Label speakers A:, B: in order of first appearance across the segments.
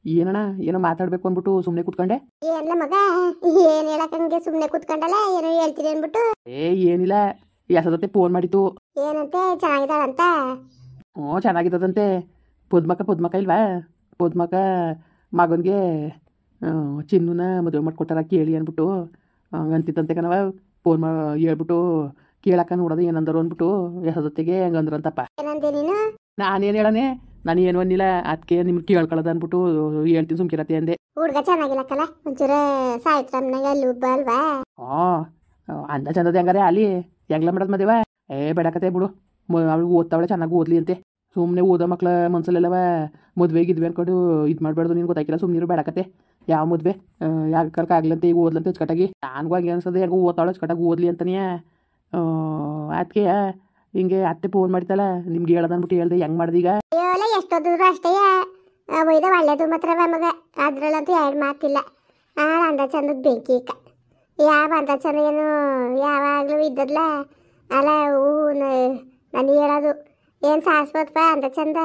A: ಏನಣ್ಣ ಏನೋ ಮಾತಾಡಬೇಕು ಅಂದ್ಬಿಟ್ಟು ಸುಮ್ಮನೆ ಕೂತ್ಕೊಂಡೆ.
B: ಏನ್ಲ ಮಗ, ಏನ್ ಹೇಳಕ್ಕಂಗೆ ಸುಮ್ಮನೆ ಕೂತ್ಕೊಂಡಲ್ಲ, ಏನೋ ಹೇಳ್ತೀನಿ ಅಂದ್ಬಿಟ್ಟು.
A: ಏನಿಲ್ಲ, ಯಾಸದತ್ತೆ ಫೋನ್ ಮಾಡಿತ್ತು.
B: ಏನಂತೆ, ಚೆನ್ನಾಗಿದ್ದಾಳಂತ?
A: ಹ್ಞೂ ಚೆನ್ನಾಗಿದ್ದದಂತೆ. ಪದ್ಮಕ ಇಲ್ವಾ, ಪದ್ಮಕ ಮಗನಿಗೆ ಚಿನ್ನನ ಮದುವೆ ಮಾಡಿಕೊಟ್ಟಾರ ಕೇಳಿ ಅಂದ್ಬಿಟ್ಟು ಅಂತಿದ್ದಂತೆ ಕಣವ. ಫೋನ್ ಹೇಳ್ಬಿಟ್ಟು ಕೇಳಕ್ಕ ನೋಡೋದು ಏನಂದರು ಅಂದ್ಬಿಟ್ಟು ಯಾಸದತ್ತೆಗೆ ಹಂಗಂದ್ರಂತಪ್ಪ.
B: ಏನಂದೆ ನೀನು?
A: ನಾನೇನು ಹೇಳನೆ, ನಾನು ಏನು ಅನ್ನಿಲ್ಲ, ಅದಕ್ಕೆ ನಿಮ್ಗೆ ಕೇಳ್ಕೊಳ್ಳೋದು ಅಂದ್ಬಿಟ್ಟು ಹೇಳ್ತೀನಿ ಸುಮ್ಕಿರತ್ತೆ ಅಂದೆ.
B: ಹುಡ್ಗ ಚೆನ್ನಾಗಿಲ್ಲಕ್ಕಲ್ಲ, ಒಂಚೂರು ಸಾಯಿತ್ರಮ್ನಾಗ ಅಲ್ಲಿ ಉಬ್ಬ ಅಲ್ವಾ?
A: ಅಂದ ಚಂದದ ಹೆಂಗಾರೆ ಅಲ್ಲಿ ಹೆಂಗ್ಲ ಮಾಡೋದು ಮದುವೆ? ಬೇಡಕತ್ತೆ ಬಿಡು, ಅವಳು ಓದ್ತಾವಳೆ, ಚೆನ್ನಾಗಿ ಓದ್ಲಿ ಅಂತೆ. ಸುಮ್ಮನೆ ಓದೋ ಮಕ್ಳ ಮನ್ಸಲ್ಲೆಲ್ಲವ ಮದುವೆಗೆ ಇದ್ವಿ ಅನ್ಕೊಂಡು ಇದು ಮಾಡಬಾರ್ದು. ನಿನ್ಗೆ ಗೊತ್ತಾಗಿಲ್ಲ, ಸುಮ್ಮನಿರು ಬೇಡಕತ್ತೆ. ಯಾವ ಮದುವೆ ಯಾಕೆ ಆಗ್ಲಂತೆ, ಈಗ ಓದ್ಲಂತೆ ಅಚ್ಚುಕಟ್ಟಾಗಿ. ನನಗೂ ಹಂಗೆ ಅನ್ಸೋದು, ಹೆಂಗೋ ಓದ್ತಾವಳೆ ಅಚ್ಚುಕಟ್ಟಾಗಿ ಓದ್ಲಿ ಅಂತಾನೆ. ಅದಕ್ಕೆ ಹಿಂಗೆ ಅತ್ತೆ ಫೋನ್ ಮಾಡಿತಲ್ಲ, ನಿಮ್ಗೆ ಹೇಳೋದು ಅಂದ್ಬಿಟ್ಟು ಹೇಳ್ದೆ. ಹೆಂಗೆ ಮಾಡ್ದೆ ಈಗ?
B: ಅಯ್ಯೋಲ್ಲ, ಎಷ್ಟೊತ್ತಿದ್ರು ಅಷ್ಟೇ ಒಯ್ದ ಒಳ್ಳೇದು ಮಾತ್ರ ಮಗ, ಅದ್ರಲ್ಲಂತೂ ಎರಡು ಮಾತಿಲ್ಲ. ಅಂದ ಚಂದದ ಬೆಂಕಿ ಈಗ ಯಾವ ಅಂದ ಚಂದ ಏನು ಯಾವಾಗಲೂ ಇದ್ದದ್ಲ ಅಲ್ಲ. ಹೂ ನಾನು ಹೇಳೋದು ಏನು ಶಾಶ್ವತಪ್ಪ ಅಂದ ಚಂದ,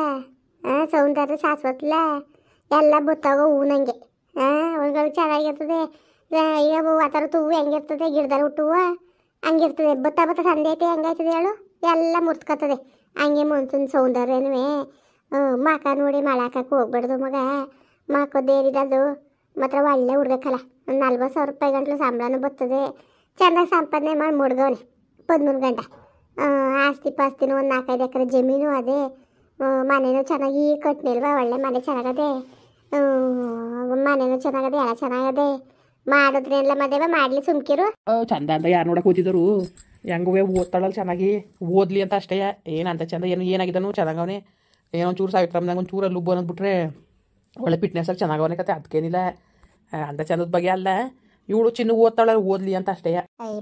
B: ಸೌಂದರ್ಯ ಶಾಶ್ವತಲ್ಲ, ಎಲ್ಲ ಬತ್ತಾಗೋ ಹೂ ನಂಗೆ. ಒಂದ್ಗಳು ಚೆನ್ನಾಗಿರ್ತದೆ. ಈಗ ಆ ಥರದ್ದು ಹೂವು ಹೆಂಗಿರ್ತದೆ, ಗಿಡದಲ್ಲಿ ಹುಟ್ಟು ಹೂವು ಹಂಗಿರ್ತದೆ. ಬತ್ತ ಸಂದೆ ಐತೆ ಹೆಂಗಾಯ್ತದೆ ಹೇಳು, ಎಲ್ಲ ಮುರ್ತ್ಕೊತದೆ. ಹಂಗೆ ಮನ್ಸೂನ್ ಸೌಂದರ್ಯನೂ ಮಕ ನೋಡಿ ಮಾಡಾಕಕ್ಕೆ ಹೋಗ್ಬೇಡ್ದು ಮಗ. ಮಕ್ಕದೇರಿದದು ಮಾತ್ರ ಒಳ್ಳೆ ಹುಡ್ಗಕ್ಕಲ್ಲ. ಒಂದು 40,000 ರೂಪಾಯಿ ಗಂಟ್ಲು ಸಂಬಳನೂ ಬರ್ತದೆ. ಚೆಂದಾಗಿ ಸಂಪಾದನೆ ಮಾಡಿ ಮುಡ್ಗವನೆ ಪದ್ಮೂರು ಗಂಟ. ಆಸ್ತಿ ಪಾಸ್ತಿನೂ ಒಂದು 4-5 ಎಕರೆ ಜಮೀನು ಅದೇ. ಮನೆಯೂ ಚೆನ್ನಾಗಿ ಕಟ್ನಿಲ್ವ, ಒಳ್ಳೆ ಮನೆ ಚೆನ್ನಾಗದೆ. ಮನೆಯೂ ಚೆನ್ನಾಗದೆ, ಎಲ್ಲ ಚೆನ್ನಾಗದೆ. ಮಾಡಿದ್ರೆ ಎಲ್ಲ ಮದುವೆ ಮಾಡಲಿ, ಸುಮ್ಕಿರು.
A: ಚಂದ ಅಂತ ಯಾರು ನೋಡಕ್ಕೆ ಓದಿದರು? ಹೆಂಗುವೆ ಓದ್ತಾಳಲ್ಲ ಚೆನ್ನಾಗಿ, ಓದ್ಲಿ ಅಂತ ಅಷ್ಟೇ. ಏನಂತ ಚಂದ ಏನಾಗಿದ್ದಾನು ಚೆನ್ನಾಗವನೆ. ಏನೋ ಒಂಚೂರು ಸಾವಿತ್ರಮ್ನಾಗ ಒಂಚೂರು ಅಲ್ಲಿ ಉಬ್ಬ ಅಂದ್ಬಿಟ್ರೆ ಒಳ್ಳೆ ಫಿಟ್ನೆಸ್ಸಾಗಿ ಚೆನ್ನಾಗವನೆ ಕತೆ. ಅದಕ್ಕೇನಿಲ್ಲ, ಅಂತ ಚಂದದ ಬಗ್ಗೆ ಅಲ್ಲ. ಇವಳು ಚಿನ್ನ ಓದ್ತಾಳ, ಓದ್ಲಿ ಅಂತ ಅಷ್ಟೇ.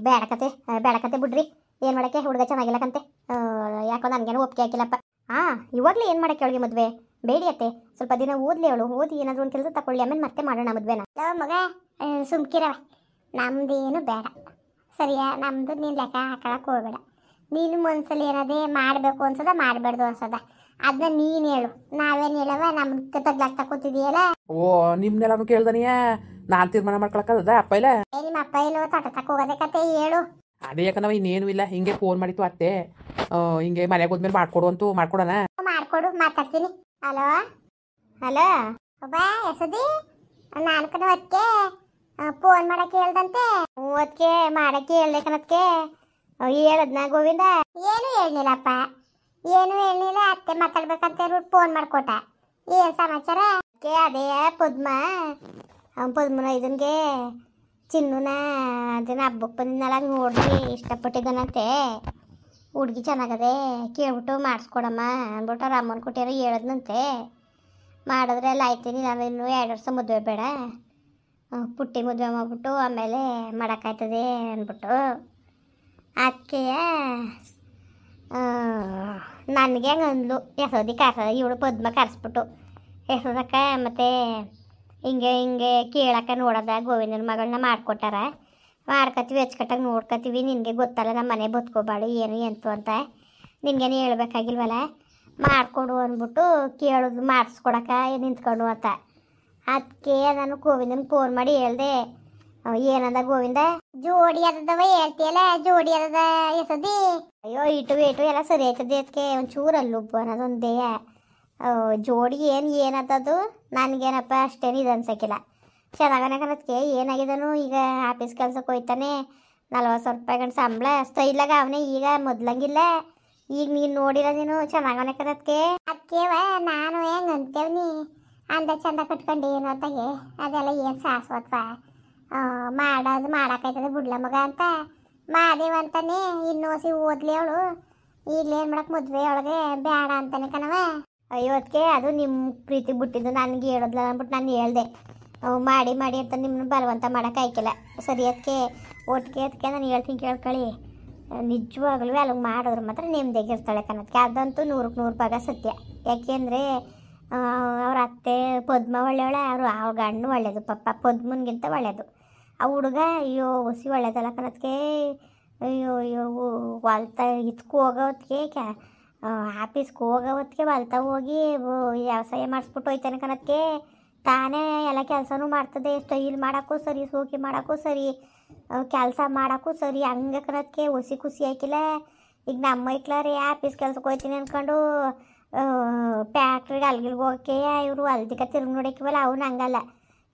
B: ಬೇಡಕತೆ ಬಿಡ್ರಿ, ಏನು ಮಾಡೋಕ್ಕೆ, ಹುಡುಗ ಚೆನ್ನಾಗಿಲ್ಲಕಂತೆ. ಯಾಕೋ ನನಗೇನು ಒಪ್ಪಿಗೆ ಹಾಕಿಲ್ಲಪ್ಪ. ಇವಾಗಲೇ ಏನು ಮಾಡೋಕ್ಕೆ ಅವಳಿಗೆ ಮದುವೆ ಬೇಡಿಯತ್ತೆ. ಸ್ವಲ್ಪ ದಿನ ಓದ್ಲಿ ಅವಳು, ಓದಿ ಏನಾದರೂ ಒಂದು ಕೆಲಸ ತಗೊಳ್ಳಿ, ಆಮೇಲೆ ಮತ್ತೆ ಮಾಡೋಣ ಮದುವೆನ. ಮಗ ಸುಮ್ಕಿರವ, ನಮ್ದೇನು ಬೇಡ ಸರಿಯಾ? ನಮ್ಮದು ನೀನು ಲೆಕ್ಕ ಹಾಕೊಳಕ್ಕೆ ಹೋಗಬೇಡ. ನೀನು ಮನ್ಸಲ್ಲಿ ಏನದೇ ಮಾಡಬೇಕು ಅನ್ಸದ, ಮಾಡಬಾರ್ದು ಅನ್ಸದ, ಅದನ್ನ ನೀನು ಹೇಳು. ನಾವೇನು ಹೇಳವ, ನಮ್ಗೆ ತಗ್ಲಾಗ್ತಾ ಕೂತಿದೀಯಲ್ಲ.
A: ನಿಮ್ನೆಲ್ಲಾನು ಕೇಳ್ದನಿಯ, ನಾನು ತೀರ್ಮಾನ ಮಾಡ್ಕೊಳಕ್ಕದ? ಅಪ್ಪ ಇಲ್ಲ,
B: ನಿಮ್ಮ ಅಪ್ಪ ಇಲ್ಲೋ ತಟ ತಕ್ಕ ಹೋಗೋದೇ ಕತೆ ಹೇಳು.
A: ಅದೇ ಯಾಕಂದ್ರೆ ಇನ್ನೇನು ಇಲ್ಲ, ಹಿಂಗೆ ಫೋನ್ ಮಾಡಿತ್ತು ಅತ್ತೆ. ಹಿಂಗೆ ಮನೆಗೆ ಹೋದ್ಮೇಲೆ ಮಾಡ್ಕೊಡು ಅಂತೂ ಮಾಡ್ಕೊಡೋಣ.
B: ಮಾಡ್ಕೊಡು, ಮಾತಾಡ್ತೀನಿ. ಹಲೋ ಹಲೋ ಒಬ್ಬ ಎಸದಿ, ನಾನು ಕಡೆ ಅದಕ್ಕೆ ಫೋನ್ ಮಾಡಕ್ಕೆ ಹೇಳ್ದಂತೆ. ಅದಕ್ಕೆ ಮಾಡಕ್ಕೆ ಹೇಳ್ಬೇಕನ್ನದಕ್ಕೆ ಹೇಳದ್ನ ಗೋವಿಂದ. ಏನು ಹೇಳಿಲ್ಲಪ್ಪ, ಏನು ಹೇಳಿಲ್ಲ. ಅತ್ತೆ ಮಾತಾಡ್ಬೇಕಂತ ಹೇಳ್ಬಿಟ್ಟು ಫೋನ್ ಮಾಡ್ಕೊಟ. ಏನು ಸಮಾಚಾರ? ಅದೇ ಪದ್ಮನ ಇದನ್ಗೆ ಚಿನ್ನುನ ಅದನ್ನ ಹಬ್ಬಕ್ಕೆ ಬಂದಿದ್ನಲ್ಲ, ನೋಡಿ ಇಷ್ಟಪಟ್ಟಿದ್ದಾನಂತೆ. ಹುಡುಗಿ ಚೆನ್ನಾಗದೆ, ಕೇಳ್ಬಿಟ್ಟು ಮಾಡಿಸ್ಕೊಡಮ್ಮ ಅಂದ್ಬಿಟ್ಟು ಅವ್ರ ಅಮ್ಮನ ಕೊಟ್ಟಿರೋ ಹೇಳದ್ನಂತೆ. ಮಾಡಿದ್ರೆ ಎಲ್ಲ ಆಯ್ತೀನಿ, ನಾನು ಇನ್ನೂ 2 ವರ್ಷ ಮದುವೆ ಬೇಡ, ಪುಟ್ಟಿ ಮದುವೆ ಮಾಡ್ಬಿಟ್ಟು ಆಮೇಲೆ ಮಾಡೋಕ್ಕಾಯ್ತದೆ ಅಂದ್ಬಿಟ್ಟು. ಅದಕ್ಕೆ ನನಗೆ ಹಂಗೆ ಅಂದ್ಲು ಯಶೋದಿ. ಇವಳು ಪದ್ಮ ಕರೆಸ್ಬಿಟ್ಟು ಯಶೋದಕ್ಕ ಮತ್ತು ಹಿಂಗೆ ಕೇಳಕ್ಕ ನೋಡೋದ ಗೋವಿಂದನ ಮಗಳನ್ನ ಮಾಡಿಕೊಟ್ಟಾರ, ಮಾಡ್ಕೊತೀವಿ, ಅಚ್ಚುಕಟ್ಟಾಗಿ ನೋಡ್ಕೊತೀವಿ. ನಿನಗೆ ಗೊತ್ತಲ್ಲ ನಮ್ಮ ಮನೆ ಬದುಕೋಬಾಳು ಏನು ಎಂತು ಅಂತ, ನಿನಗೇನು ಹೇಳ್ಬೇಕಾಗಿಲ್ವಲ್ಲ, ಮಾಡಿಕೊಡು ಅಂದ್ಬಿಟ್ಟು ಕೇಳೋದು, ಮಾಡಿಸ್ಕೊಡಕ್ಕ ನಿಂತ್ಕೊಂಡು ಅಂತ. ಅದಕ್ಕೆ ನಾನು ಗೋವಿಂದನಿಗೆ ಫೋನ್ ಮಾಡಿ ಹೇಳ್ದೆ. ಏನಂದ ಗೋವಿಂದ? ಜೋಡಿ ಅದವ ಹೇಳ್ತೀಯಲ್ಲ, ಜೋಡಿ ಅದದ ಎಸದಿ. ಅಯ್ಯೋ ಇಟು ಎಲ್ಲ ಸರಿ ಆಯ್ತದೆ. ಅದಕ್ಕೆ ಒಂಚೂರು ಅಲ್ಲುಬ್ಬು ಅನ್ನೋದೊಂದೇ. ಜೋಡಿ ಏನದದು ನನಗೇನಪ್ಪ ಅಷ್ಟೇನು ಇದು ಅನ್ಸಕ್ಕಿಲ್ಲ. ಚೆನ್ನಾಗನೆ ಕಣದಕ್ಕೆ ಏನಾಗಿದ್ದಾನು, ಈಗ ಆಫೀಸ್ ಕೆಲ್ಸಕ್ಕೆ ಹೋಯ್ತಾನೆ, 40,000 ರೂಪಾಯಿ ಗಂಟು ಸಂಬಳ. ಸ್ಟೈಲಾಗ ಅವನೇ ಈಗ, ಮೊದ್ಲಂಗಿಲ್ಲ. ಈಗ ನೀನು ನೋಡಿರ, ನೀನು ಚೆನ್ನಾಗನೆ ಕಣದಕ್ಕೆ. ಅದಕ್ಕೇವ ನಾನು ಹೆಂಗೆ ಅಂತೇವ್ನಿ, ಅಂದ ಚಂದ ಕಟ್ಕೊಂಡು ಏನು ಅಂತಾಗೆ ಅದೆಲ್ಲ ಏನು ಶಾಶ್ವತ? ಮಾಡೋಕ್ಕಾಯ್ತದೆ ಬಿಡ್ಲ ಮಗ ಅಂತ ಮಾದೇವಂತಾನೆ. ಇನ್ನೋಸಿ ಓದ್ಲಿ ಅವಳು, ಈಗಲೇನು ಮಾಡಕ್ಕೆ ಮದುವೆ ಒಳಗೆ ಬೇಡ ಅಂತಾನೆ ಕಣವ. ಅಯ್ಯೋ ಅದಕ್ಕೆ ಅದು ನಿಮ್ಮ ಪ್ರೀತಿ ಬಿಟ್ಟಿದ್ದು, ನನಗೆ ಹೇಳೋದ್ಲ ಅಂದ್ಬಿಟ್ಟು ನಾನು ಹೇಳ್ದೆ. ಮಾಡಿ ಅಂತ ನಿಮ್ಮನ್ನ ಬಲವಂತ ಮಾಡೋಕ್ಕಾಯ್ಕಿಲ್ಲ. ಸರಿ ಅದಕ್ಕೆ ಅದಕ್ಕೆ ನಾನು ಹೇಳ್ತೀನಿ ಕೇಳ್ಕೊಳ್ಳಿ. ನಿಜವಾಗ್ಲೂ ಅಲ್ಲಿಗೆ ಮಾಡಿದ್ರೆ ಮಾತ್ರ ನೆಮ್ಮದಿಯಾಗಿರ್ತಾಳೆ ಕಣದಕ್ಕೆ. ಅದಂತೂ 100ಕ್ಕೆ 100 ಸತ್ಯ. ಯಾಕೆಂದರೆ ಅವ್ರ ಅತ್ತೆ ಪದ್ಮ ಒಳ್ಳೆಯವಳೆ, ಅವ್ರ ಗಂಡು ಒಳ್ಳೆಯದು, ಪಾಪ ಪದ್ಮನಿಗಿಂತ ಒಳ್ಳೆಯದು. ಆ ಹುಡುಗ ಅಯ್ಯೋ ಹುಸಿ ಒಳ್ಳೇದಲ್ಲ ಕಣದಕ್ಕೆ. ಅಯ್ಯೋ ಹೊಲ್ತಾ ಇದಕ್ಕೆ ಹೋಗೋದಕ್ಕೆ, ಆಫೀಸ್ಗೆ ಹೋಗೋದಕ್ಕೆ ಹೊಲ್ತಾ ಹೋಗಿ ವ್ಯವಸಾಯ ಮಾಡಿಸ್ಬಿಟ್ಟು ಹೋಯ್ತಾನೆ ಕಣದಕ್ಕೆ. ತಾನೇ ಎಲ್ಲ ಕೆಲಸನೂ ಮಾಡ್ತದೆ, ಸ್ಟೈಲ್ ಮಾಡೋಕ್ಕೂ ಸರಿ, ಸೋಕಿ ಮಾಡೋಕ್ಕೂ ಸರಿ, ಕೆಲಸ ಮಾಡೋಕ್ಕೂ ಸರಿ. ಹಂಗೆ ಕಣಕ್ಕೆ ಹೊಸಿ ಖುಷಿ ಆಯ್ಕಿಲ್ಲ. ಈಗ ನಮ್ಮ ಐಕ್ಲಾರಿ ಆಫೀಸ್ ಕೆಲ್ಸಕ್ಕೆ ಹೋಗ್ತೀನಿ ಅಂದ್ಕೊಂಡು ಫ್ಯಾಕ್ಟ್ರಿಗೆ ಅಲ್ಗಿಲ್ಗೆ ಹೋಗೋಕ್ಕೆ ಇವರು ಅಲ್ದಿಕ ತಿರುಗಿ ನೋಡೋಕ್ಕಿವಲ್ಲ, ಅವ್ನು ಹಂಗಲ್ಲ.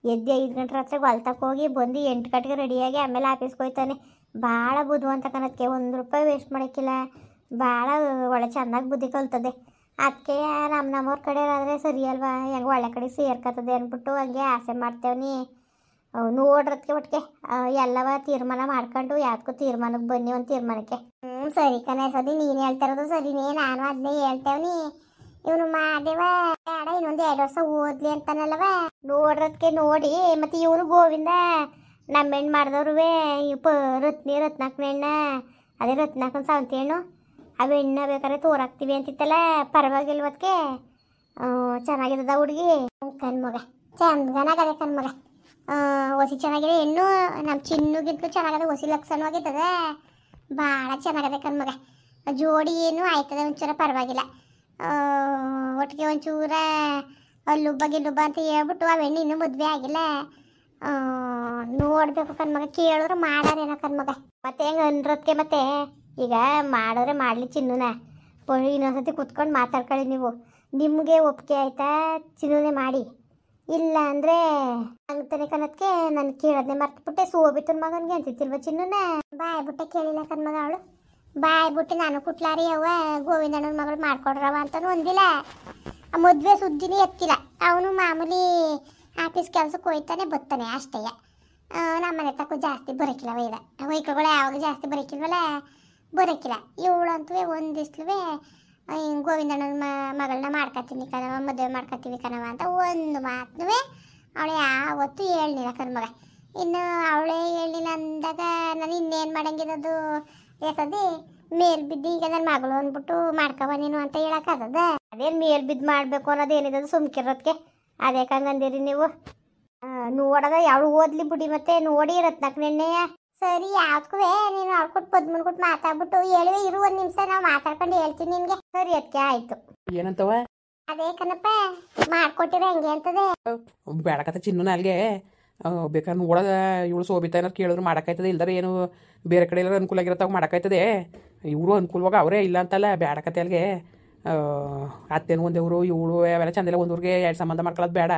B: ಎದ್ದು 5 ಗಂಟೆ ರಾತ್ರಿಗೆ ಹೊಲ್ತಕ್ಕೆ ಹೋಗಿ ಬಂದು 8 ಗಂಟೆಗೆ ರೆಡಿಯಾಗಿ ಆಮೇಲೆ ಆಫೀಸ್ಗೆ ಹೋಗ್ತಾನೆ. ಭಾಳ ಬುದ್ಧಿವಂತ ಕಣಕ್ಕೆ, 1 ರೂಪಾಯಿ ವೇಸ್ಟ್ ಮಾಡೋಕ್ಕಿಲ್ಲ. ಭಾಳ ಒಳ್ಳೆ ಚೆನ್ನಾಗಿ ಬುದ್ಧಿ ಕಲ್ತದೆ. ಅದಕ್ಕೆ ನಮ್ಮವ್ರ ಕಡೆ ಆದರೆ ಸರಿ ಅಲ್ವಾ, ಹೆಂಗೆ ಒಳ್ಳೆ ಕಡೆ ಸೇರ್ಕತ್ತದೆ ಅಂದ್ಬಿಟ್ಟು ಹಂಗೆ ಆಸೆ ಮಾಡ್ತೇವನಿ. ನೋಡ್ರದಕ್ಕೆ ಒಟ್ಟಿಗೆ ಎಲ್ಲವ ತೀರ್ಮಾನ ಮಾಡ್ಕೊಂಡು ಯಾವ್ದಕ್ಕೂ ತೀರ್ಮಾನಕ್ಕೆ ಬನ್ನಿ, ಒಂದು ತೀರ್ಮಾನಕ್ಕೆ. ಸರಿ ಕಣ ಸದಿ, ನೀನು ಹೇಳ್ತಾ ಇರೋದು ಸರಿನೇ, ನಾನು ಅದನ್ನೇ ಹೇಳ್ತೇವನಿ. ಇವನು ಮಾದೇವ ಬೇಡ ಇನ್ನೊಂದು 2 ವರ್ಷ ಓದ್ಲಿ ಅಂತಾನಲ್ವ. ನೋಡ್ರದಕ್ಕೆ ನೋಡಿ ಮತ್ತೆ ಇವನು ಗೋವಿಂದ ನಮ್ಮ ಹೆಣ್ಣು ಮಾಡಿದವ್ರು ರತ್ನಾಕನ ಹೆಣ್ಣ, ಅದೇ ರತ್ನಾಕನ ಸಾವಂತಿ ಹೆಣ್ಣು, ಅವು ಹೆಣ್ಣ ಬೇಕಾದ್ರೆ ತೋರಾಕ್ತೀವಿ ಅಂತಿತ್ತಲ್ಲ. ಪರವಾಗಿಲ್ವದಕ್ಕೆ ಚೆನ್ನಾಗಿದ್ದದ ಹುಡುಗಿ. ಕಣ್ಮಗ ಚಂದನಾಗದೆ ಕಣ್ಮಗ, ಹೊಸಿ ಚೆನ್ನಾಗಿದೆ ಹೆಣ್ಣು. ನಮ್ಮ ಚಿನ್ನುಗಿಂತಲೂ ಚೆನ್ನಾಗದೆ, ಹೊಸಿ ಲಕ್ಷಣವಾಗಿರ್ತದೆ, ಭಾಳ ಚೆನ್ನಾಗದೆ ಕಣ್ಮಗ. ಜೋಡಿ ಏನು ಆಯ್ತದೆ ಒಂಚೂರ ಪರವಾಗಿಲ್ಲ. ಒಟ್ಟಿಗೆ ಒಂಚೂರ ಅಲ್ಲುಬ್ಬ ಗಿಲ್ಲುಬ್ಬ ಅಂತ ಹೇಳ್ಬಿಟ್ಟು ಆ ಹೆಣ್ಣು ಇನ್ನೂ ಮದುವೆ ಆಗಿಲ್ಲ. ನೋಡಬೇಕು ಕಣ್ಮಗ, ಕೇಳಿದ್ರೆ ಮಾಡಾರೇನೋ ಕಣ್ಮಗ. ಮತ್ತೆ ಹೆಂಗೆ ಅನ್ರದಕ್ಕೆ ಮತ್ತೆ ಈಗ ಮಾಡಿದ್ರೆ ಮಾಡಲಿ ಚಿನ್ನುನ. ಇನ್ನೊಂದ್ಸತಿ ಕುತ್ಕೊಂಡು ಮಾತಾಡ್ಕೊಳ್ಳಿ ನೀವು. ನಿಮಗೆ ಒಪ್ಪಿಗೆ ಆಯ್ತಾ ಚಿನ್ನುನೇ ಮಾಡಿ, ಇಲ್ಲ ಅಂದರೆ ಹಂಗ್ತಾನೆ ಕಣಕ್ಕೆ ನಾನು ಕೇಳೋದನ್ನೇ ಮರ್ತ್ಬಿಟ್ಟೆ. ಸೋಬಿತನ ಮಗನಿಗೆ ಅಂತಿತ್ತಿಲ್ವ ಚಿನ್ನುನ? ಬಾಯ್ಬಿಟ್ಟೆ ಕೇಳಿಲ್ಲ ಕಣ್ಮಗ ಅವಳು. ಬಾಯ್ಬಿಟ್ಟು ನಾನು ಕುಟ್ಲಾರಿ ಅವ್ವ ಗೋವಿಂದಣ್ಣನ ಮಗಳು ಮಾಡ್ಕೊಡ್ರವ ಅಂತಲೂ ಒಂದಿಲ್ಲ. ಆ ಮದುವೆ ಸುದ್ದಿನೇ ಎತ್ತಿಲ್ಲ. ಅವನು ಮಾಮೂಲಿ ಆಫೀಸ್ ಕೆಲ್ಸಕ್ಕೆ ಹೋಯ್ತಾನೆ ಬರ್ತಾನೆ ಅಷ್ಟೇ. ನಮ್ಮ ಮನೆ ತಕ್ಕ ಜಾಸ್ತಿ ಬರೋಕ್ಕಿಲ್ಲ ವೈದ ವೈಕಲ್ಗಳು ಯಾವಾಗ ಜಾಸ್ತಿ ಬರೋಕ್ಕಿಲ್ವಲ್ಲ, ಬರೋಕ್ಕಿಲ್ಲ. ಇವಳಂತೂ ಒಂದಿಸ್ಲುವೆ ಗೋವಿಂದಣ್ಣನ ಮಗಳನ್ನ ಮಾಡ್ಕೊತೀನಿ ಕಣವ, ಮದುವೆ ಮಾಡ್ಕೊತೀವಿ ಕಣವ ಅಂತ ಒಂದು ಮಾತೂ ಅವಳು ಯಾವತ್ತೂ ಹೇಳ್ನಿಲ್ಲ ಕಣ್ಮಗ. ಇನ್ನು ಅವಳೇ ಹೇಳಿಲ್ಲ ಅಂದಾಗ ನಾನು ಇನ್ನೇನು ಮಾಡಂಗಿರೋದು ಯಾಕಂದ್ರೆ ಮೇಲ್ ಬಿದ್ದು ಈಗ ನನ್ನ ಮಗಳು ಅಂದ್ಬಿಟ್ಟು ಮಾಡ್ಕವ ನೀನು ಅಂತ ಹೇಳಕ್ಕಾಗದ? ಅದೇನು ಮೇಲ್ ಬಿದ್ದು ಮಾಡಬೇಕು ಅನ್ನೋದೇನಿರೋದು ಸುಮ್ಕಿರೋದಕ್ಕೆ. ಅದೇ ಕಂಗಂದಿರಿ ನೀವು. ನೋಡದ ಯಾವಳು ಓದ್ಲಿ ಬಿಡಿ, ಮತ್ತೆ ನೋಡಿ ರತ್ನಾಕನೆಣ್ಣೆಯ ಸರಿ ಯಾವ್ದಕ್ಕೂ ನೀನು ಆಡ್ಕೊಟ್ಟು ಪದ್ಮನ್ ಕೊಟ್ಟು ಮಾತಾಡ್ಬಿಟ್ಟು ಹೇಳಿವೆ ಇರು, 1 ನಿಮಿಷ ನಾವು ಮಾತಾಡ್ಕೊಂಡು ಹೇಳ್ತೀನಿ ನಿನ್ಗೆ. ಸರಿ ಅದಕ್ಕೆ ಆಯ್ತು.
A: ಏನಂತವ?
B: ಅದೇ ಕಣಪ್ಪ ಮಾಡ್ಕೊಟ್ಟಿರ ಹೆಂಗೆ ಅಂತದೆ.
A: ಬೇಡಕತ್ತ ಚಿನ್ನೂನ ಅಲ್ಲಿಗೆ ಬೇಕಾದ್ರೆ ನೋಡೋದ ಇವಳು ಸೋಬಿತ ಏನಾರು ಕೇಳಿದ್ರು ಮಾಡೋಕ್ಕಾಯ್ತದೆ, ಇಲ್ದಾರೆ ಏನು ಬೇರೆ ಕಡೆ ಎಲ್ಲರೂ ಅನುಕೂಲ ಆಗಿರತ್ತಾಗ ಮಾಡೋಕ್ಕಾಯ್ತದೆ. ಇವರು ಅನುಕೂಲವಾಗ ಅವರೇ ಇಲ್ಲ ಅಂತಲ್ಲ, ಬೇಡಕತ್ತೆ ಅಲ್ಲಿಗೆ. ಅತ್ತೇನು ಒಂದೇವರು ಇವಳು ಅವೆಲ್ಲ ಚಂದಿಲ್ಲ, ಒಂದೂರಿಗೆ 2 ಸಂಬಂಧ ಮಾಡ್ಕೊಳ್ಳೋದು ಬೇಡ.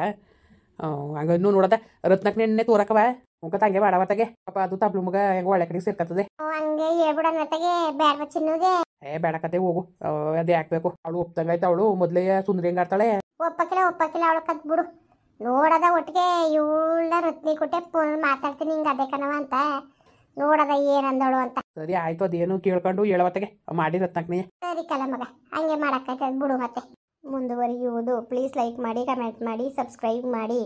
A: ಹಂಗೆ ಇನ್ನೂ ನೋಡೋದ ರತ್ನಕ್ಕೆ ನೆನ್ನೆ ತೋರಕವ ಮುಖ ಹಂಗೆ ಮಾಡವತ್ತಾಗೆ ಪಾಪ ಅದು ತಬ್ಲು ಮಗ ಹೆಂಗೆ ಒಳ್ಳೆ ಕಡೆ ಸೇರ್ಕತ್ತದೆ.
B: ಹಂಗೆ ಹೇಳ್ಬಿಡೋಣತ್ತಾಗೆ ಬೇಡ ಚಿನ್ನುಗೆ.
A: ಬೇಡಕತ್ತೆ ಹೋಗು, ಅದೇ ಹಾಕ್ಬೇಕು. ಅವಳು ಒಪ್ತಂಗಾಯ್ತು, ಅವಳು ಮೊದಲೇ ಸುಂದರಿ ಹೆಂಗಾಡ್ತಾಳೆ.
B: ಒಪ್ಪಕ್ಕಿಲ್ಲ ಅವಳು ಕತ್ಬಿಡು. ನೋಡದ ಒಟ್ಟಿಗೆ ಇವಳ ರತ್ನಿ ಕೊಟ್ಟೆ ಫೋನ್ ಮಾತಾಡ್ತೀನಿ ಹಿಂಗೆ ಅದೇ ಕಣವ ಅಂತ ನೋಡದ ಏನಂದವಳು ಅಂತ.
A: ಸರಿ ಆಯ್ತು, ಅದೇನು ಕೇಳ್ಕೊಂಡು ಹೇಳವತ್ತಾಗೆ ಮಾಡಿ ರತ್ನಕ್ನೇ.
B: ಸರಿ ಕಲ ಮಗ, ಹಂಗೆ ಮಾಡಕ್ಕಾಯ್ತದ ಬಿಡು. ಮತ್ತೆ ಮುಂದುವರಿಯುವುದು. ಪ್ಲೀಸ್ ಲೈಕ್ ಮಾಡಿ, ಕಮೆಂಟ್ ಮಾಡಿ, ಸಬ್ಸ್ಕ್ರೈಬ್ ಮಾಡಿ.